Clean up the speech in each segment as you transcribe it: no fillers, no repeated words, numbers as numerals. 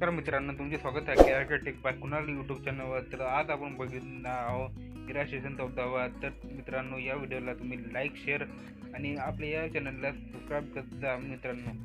नमस्कार मित्रांनो, तुमचे स्वागत आहे KRK tech by Kunal YouTube चॅनलवर. तर आज आपण बघणार आहोत हिरा स्टेशन चौदावा. तर मित्रांनो, या व्हिडिओला तुम्ही लाईक, शेअर आणि आपल्या या चॅनलला सबस्क्राईब करत जा मित्रांनो.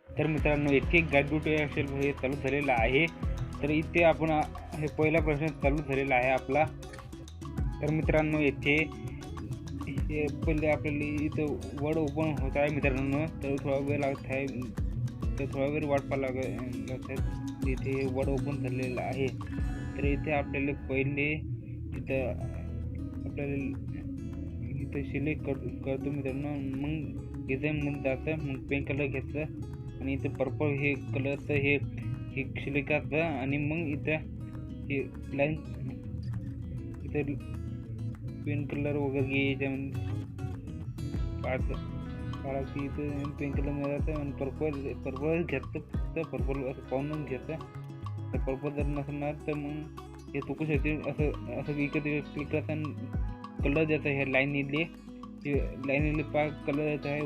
तर मित्रांनो, इथे ग्रॅज्युएट असेल हे चालू झालेलं आहे. तर इथे आपण हे पहिला प्रश्न चालू झालेला आहे आपला. तर मित्रांनो, येथे हे पहिले आपल्याला इथं वर्ड ओपन होत आहे मित्रांनो. तर थोडा वेळ लागत आहे, तर थोडा वेळ वाट पाहावं लागत आहे. इथे वर्ड ओपन झालेलं आहे. तर इथे आपल्याला पहिले इथं आपल्याला इथं सिलेक्ट करतो मित्रांनो. मग डिझाईनमध्ये जायचं, मग पेन कलर घ्यायचं आणि इथं पर्पल हे कलरचं हे सिलेक्ट करायचं आणि मग इथं हे लाईन इथं पेन कलर वगैरे याच्यामध्ये काढायची. इथं पेन कलर मिळायचं आणि पर्पल घ्यायचं, फक्त पर्पल असं पाहून घ्यायचं. तर पर्पल जर नसणार तर मग हे चुकू शकते. असं इकडे क्लिक करायचं आणि कलर द्यायचा. ह्या लाईनीले कलर द्यायचा आहे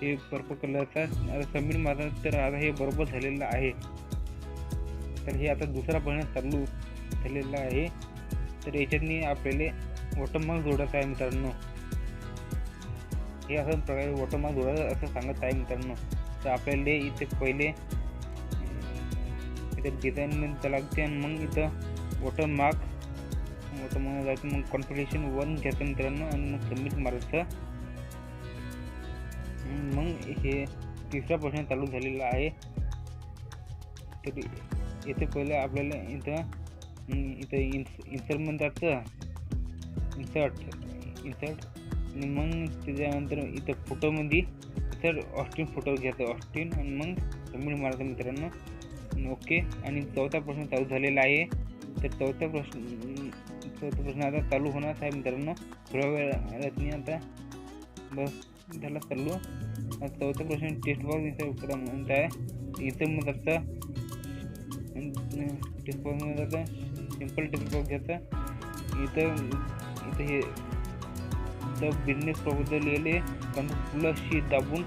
हे पर्पल कलरचा. आता सबमिट मारा. तर आता हे बरोबर झालेलं आहे. तर हे आता दुसरा प्रश्न चालू झालेला आहे. तर याच्यातनी आपल्याला वॉटरमार्क जोडायचा आहे मित्रांनो. हे असं प्रकारे वॉटरमार्क जोडायचं असं सांगत आहे मित्रांनो. तर आपल्याला इथे पहिले इथं डिझाईनमध्ये लागते आणि मग इथं वॉटरमार्क जायचं. मग कॉन्फिगरेशन 1 घ्यायचं मित्रांनो आणि मग सबमिट मारायचं. मग हे तिसरा प्रश्न चालू झालेला आहे. तर इथे पहिले आपल्याला इथं इन्सर्टमध्ये जायचं, इन्सर्ट आणि मग त्याच्यानंतर इथं फोटोमध्ये तर ऑस्टिन फोटो घ्यायचा, ऑस्टिन आणि मग सबमिट मारायचं मित्रांनो. ओके. आणि चौथा प्रश्न चालू झालेला आहे. तर चौथा प्रश्न आता चालू होणार आहे मित्रांनो. थोड्या वेळात नाही, आता बस झाला चालू. चौथा प्रश्न टेस्ट बॉक्स इथं म्हणत आहे. इथं मग जातं टेस्ट बॉक्समध्ये जातं, सिम्पल टेस्ट बॉक्स घ्यायचा. इथं हे बिझनेस प्रपोजल लिहिले कंट्रोल शी दाबून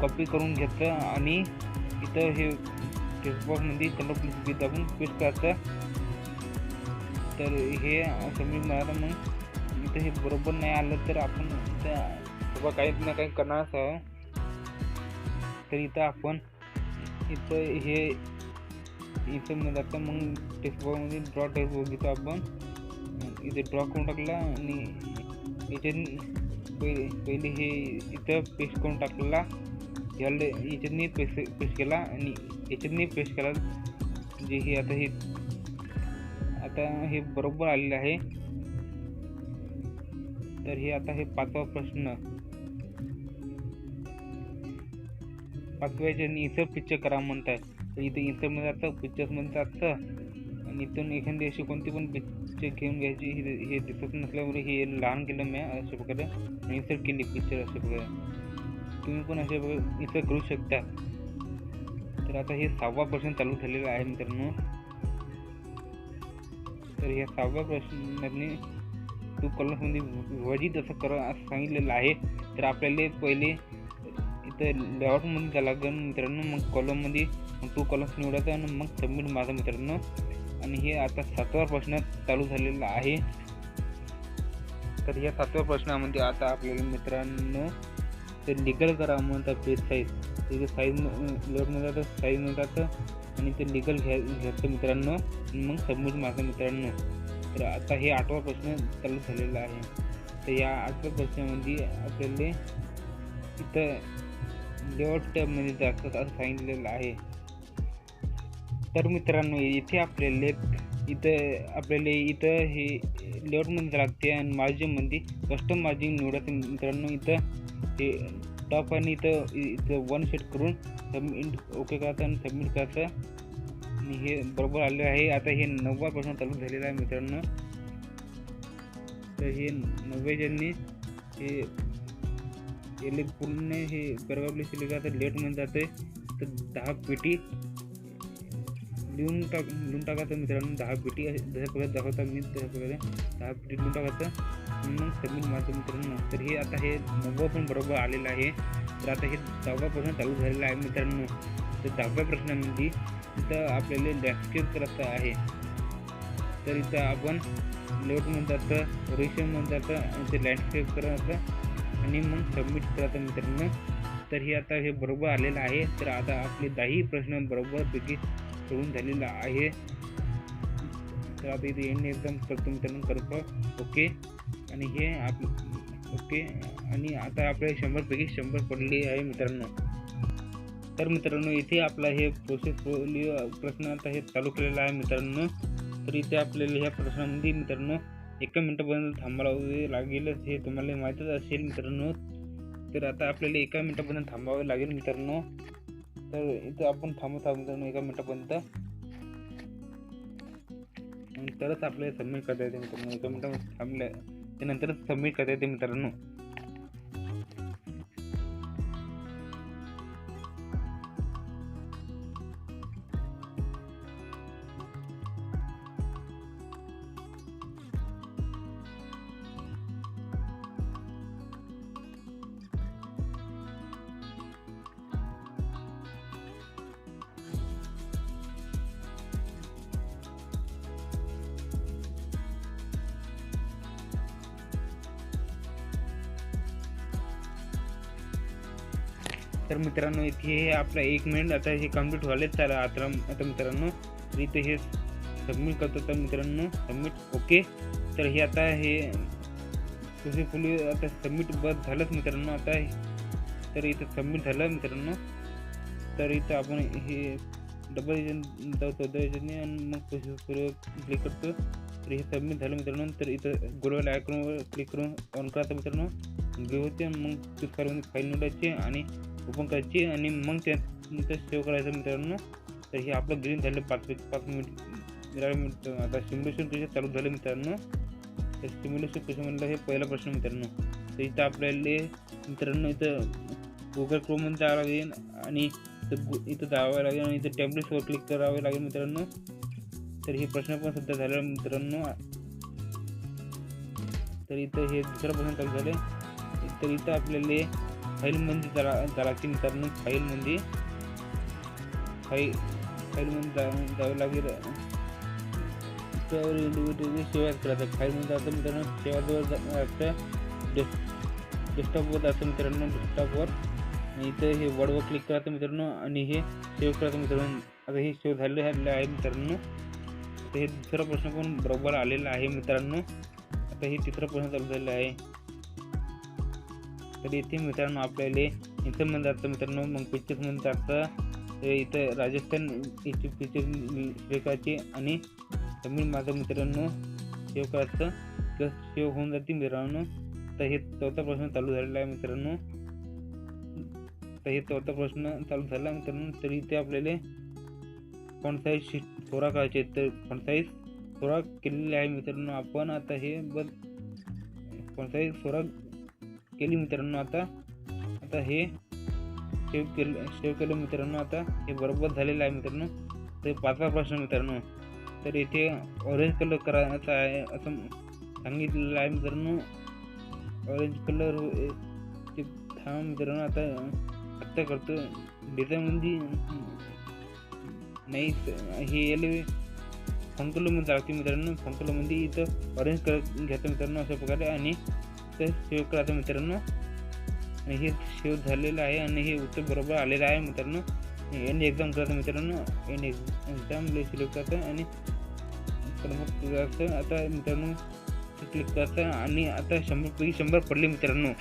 कॉपी करून घ्यायचं आणि इथं हे टेक्स्ट बॉक्समध्ये कंट्रोल शी दाबून पेस्ट करायचं. तर हे सबमिट मारा. मग इथं हे बरोबर नाही आलं तर आपण इथं काहीच ना काही करणारच आहे. तर इथं आपण इथं जातं. मग टेक्स्ट बॉक्समध्ये ड्रॉ टेक्स्ट बॉक्स घेतो आपण. इथे ड्रॉ करून टाकला आणि पहिले हे इथं पेस्ट करून टाकलेला. याच्यातनी पेस्ट केला आणि याच्यातनी पेस्ट केला. जे हे आता हे बरोबर आलेलं आहे. तर हे आता हे पाचवा प्रश्न. पाचव्याच्या इथं पिक्चर करा म्हणताय. तर इथं इन्सर्टमध्ये जातं, पिक्चर्समध्ये जातं आणि इथून एखादी अशी कोणती पण पिक्चर घेऊन घ्यायची. हे दिसत नसल्यामुळे हे लहान केलं मी अशा प्रकारे आणि इन्सर्ट केली पिक्चर अशा प्रकारे. तुम्ही पण अशा प्रकारे इन्सर्ट करू शकता. तर आता हे 6वा प्रश्न चालू झालेला आहे मित्रांनो. तर ह्या 6व्या प्रश्नाने 2 कॉलम्समध्ये विभाजित असं करा असं सांगितलेलं आहे. तर आपल्याला पहिले इथं लेआउटमध्ये जायला लागेल मित्रांनो. मग कॉलममध्ये 2 कॉलम्स निवडायचं आणि मग सबमिट मारा मित्रांनो. आणि हे आता 7वा प्रश्न चालू झालेला आहे. तर या 7व्या प्रश्नामध्ये आता आपल्याला मित्रांनो ते लिगल करा म्हणतात पेज साईज. तिथे साईज लेआउटमध्ये जातं, साईजमध्ये जातं आणि ते लिगल घ्यायचं मित्रांनो. मग सबमिट मारायचं मित्रांनो. तर आता हे 8वा प्रश्न चालू झालेला आहे. तर या 8व्या प्रश्नामध्ये आपल्याला इथं लेआउट टॅबमध्ये जायचं असं सांगितलेलं आहे. तर मित्रांनो इथे आपल्याला इथं हे लेआउटमध्ये लागते आणि मार्जिनमध्ये कस्टम मार्जिन निवडायचं मित्रांनो. इथं हे टॉप आणि इथं 1 सेट करून सबमिट ओके करायचं आणि सबमिट करायचं आणि हे बरोबर आलेलं आहे. आता हे 9वा प्रश्न चालू झालेला आहे मित्रांनो. तर हे 9व्याच्यांनी हे पूर्ण हे बरोबर सिलेक्ट करायचं. लेआउटमध्ये जाते तर 10 पेटी लिहून टाकायचं मित्रांनो. 10 पेटी जशा प्रकारे दाखवता मी तशा प्रकारे 10 पेटी लिहून टाकायचं मग सबमिट मारायचं मित्रांनो. तर हे आता हे 9वं पण बरोबर आलेलं आहे. तर आता हे 10वा प्रश्न चालू झालेला आहे मित्रांनो. तर 10व्या प्रश्नामध्ये इथं आपल्याला लँडस्केप करायचं आहे. तर इथं आपण लेआउटमध्ये जातं, ओरिजिनमध्ये जातं आणि ते लँडस्केप करायचं आणि मग सबमिट करायचं मित्रांनो. तर हे आता हे बरोबर आलेलं आहे. तर आता आपले 10ही प्रश्न बरोबरपैकी सोडून झालेला आहे. तर आता इथे एंड एकदम करतो मित्रांनो कन्फर्म ओके. आणि हे ओके आणि आता आपले 100पैकी 100 पडले आहे मित्रांनो. तर मित्रांनो इथे आपला हे प्रश्न आता हे चालू केलेला आहे मित्रांनो. तर इथे आपल्याला ह्या प्रश्नामध्ये मित्रांनो 1 मिनिटापर्यंत थांबावे लागेल हे तुम्हाला माहीतच असेल मित्रांनो. तर आता आपल्याला 1 मिनिटापर्यंत थांबावे लागेल मित्रांनो. तर इथं आपण थांबत आहोत मित्रांनो 1 मिनिटापर्यंत, तरच आपल्याला सबमिट करता येते मित्रांनो. 1 मिनिट थांबल्या त्यानंतरच सबमिट करता येते मित्रांनो. तर मित्रांनो इथे आपला 1 मिनिट आता हे कंप्लीट व्हायलाच चाललं आता मित्रांनो. तर इथे हे सबमिट करतो तर मित्रांनो सबमिट ओके. तर हे आता हे सक्सेसफुली आता सबमिट बस झालंच मित्रांनो. आता तर इथं सबमिट झालं मित्रांनो. तर इथं आपण हे डबल जातो आणि मग प्रोसेसवर क्लिक करतो. तर हे सबमिट झालं मित्रांनो. तर इथं गोलवाल आयकॉनवर क्लिक करून ऑन करायचं मित्रांनो. ग्रे होते मग चूज करून फाईल निवडायची आणि ओपन करायची आणि मग त्यानंतर सेव्ह करायचं मित्रांनो. तर हे आपलं ग्रीन झालं 5 मिनिट. आता सिम्युलेशन कसे चालू झालं मित्रांनो. तर सिम्युलेशन कसं म्हणलं हे पहिला प्रश्न मित्रांनो. तर इथं आपल्याला मित्रांनो इथं गुगल क्रोममध्ये जावं लागेल आणि इथं जावं लागेल आणि इथं टेम्पलेट्सवर क्लिक करावे लागेल मित्रांनो. तर हे प्रश्न पण सध्या झालं मित्रांनो. तर इथं हे दुसरा प्रश्न चालू झाले. तर इथं आपल्याला फाईलमध्ये जायचे मित्रांनो. फाईलमध्ये जावं लागेल. त्यावर इंडिव्हिज्युअली सेव्ह करायचं. फाईलमध्ये जातं मित्रांनो. सेव्हवर जायचं. डेस्कटॉपवर जातं मित्रांनो. डेस्कटॉपवर इथं हे वर्डवर क्लिक करायचं मित्रांनो आणि हे सेव्ह करायचं मित्रांनो. आता हे सेव्ह झालेलं आहे मित्रांनो. आता हे दुसरा प्रश्न पण बरोबर आलेला आहे मित्रांनो. आता हे तिसरा प्रश्न चालू झालेला आहे. तर इथे मित्रांनो आपल्याला इथं जातं मित्रांनो. मग पिक्चर्समध्ये जातं. तर इथं राजस्थान याची पिक्चर लेखाचे आणि तमिळ माझं मित्रांनो सेव्ह करायचं. तर सेव्ह होऊन जाते मित्रांनो. तर हे चौथा प्रश्न चालू झालेला आहे मित्रांनो. तर हे चौथा प्रश्न चालू झाला मित्रांनो. तर इथे आपल्याला फॉन्ट साईज 16 करायचे. तर फॉन्ट साईज 16 केलेले आहे मित्रांनो आपण. आता हे फॉन्ट साईज 16 केली मित्रांनो. आता हे सेव्ह केलं मित्रांनो. आता हे बरोबर झालेलं आहे मित्रांनो. तर 5वा प्रश्न मित्रांनो. तर इथे ऑरेंज कलर करायचा आहे असं सांगितलेलं आहे मित्रांनो. ऑरेंज कलर ते थांब मित्रांनो. आता करतो डिझाईनमध्ये नाही. हे याले फोन कलरमध्ये लागते मित्रांनो. फोन कलरमध्ये इथं ऑरेंज कलर घ्यायचं मित्रांनो अशा प्रकारे आणि ते सेव्ह करायचं मित्रांनो. आणि हे सेव्ह झालेलं आहे आणि हे उत्तर बरोबर आलेलं आहे मित्रांनो. एंड एक्झाम करायचं मित्रांनो. एंड एक्झाम सिलेक्ट करायचं आणि करायचं. आता मित्रांनो क्लिक करायचं आणि आता 100 पैकी 100 पडले मित्रांनो.